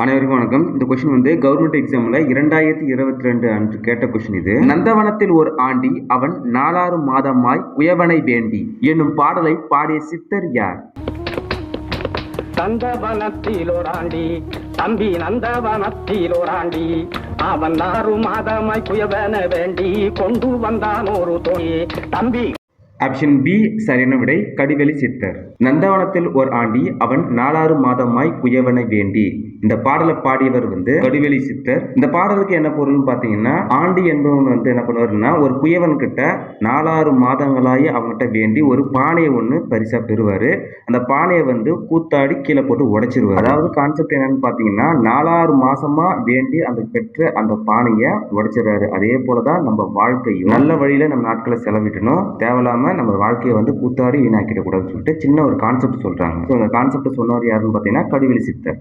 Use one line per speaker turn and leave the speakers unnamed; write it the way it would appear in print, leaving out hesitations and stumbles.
அனைவருக்கும் வணக்கம். இந்த கொஸ்டின் கவர்மெண்ட் எக்ஸாம்ல 2022 அன்று கேட்ட கொஸ்டின் இது. நந்தவனத்தில் ஒரு ஆண்டி அவன் 4 மாதமாய் குயவனை வேண்டி என்னும் பாடலை பாடிய சித்தர் யார்?
நந்தவனத்தில் ஒரு ஆண்டி, தம்பி நந்தவனத்தில் ஒரு ஆண்டி, அவன் 6 மாதமாய் குயவனை வேண்டி கொண்டு வந்தான் ஒரு தோழி. தம்பி
ஆப்ஷன் பி சரியான விடை, கடிவெளி சித்தர். நந்தவனத்தில் ஒரு ஆண்டி அவன் 4 மாதமாய் குயவனை வேண்டி இந்த பாடலை பாடியவர் கடிவெளி சித்தர். இந்த பாடலுக்கு என்ன பொருள்னு பார்த்தீங்கன்னா, ஆண்டி என்பவன் என்ன பண்ணுவாருன்னா, ஒரு குயவன் கிட்ட 4 மாதங்களாகி அவங்ககிட்ட வேண்டி ஒரு பானையை ஒன்று பரிசா பெறுவாரு. அந்த பானையை கூத்தாடி கீழே போட்டு உடைச்சிருவாரு. அதாவது கான்செப்ட் என்னன்னு பார்த்தீங்கன்னா, 4 மாசமா வேண்டி அந்த பெற்ற அந்த பானையை உடைச்சிடறாரு. அதே போலதான் நம்ம வாழ்க்கையும் நல்ல வழியில நம்ம நாட்களை செலவிட்டணும். தேவையில்லாம நம்ம வாழ்க்கையை கூத்தாடி வீணாக்கிடக்கூடாதுன்னு சொல்லிட்டு சின்ன ஒரு கான்செப்ட் சொல்றாங்க. ஸோ அந்த கான்செப்ட் சொன்னவர் யாருன்னு பார்த்தீங்கன்னா கடிவெளி சித்தர்.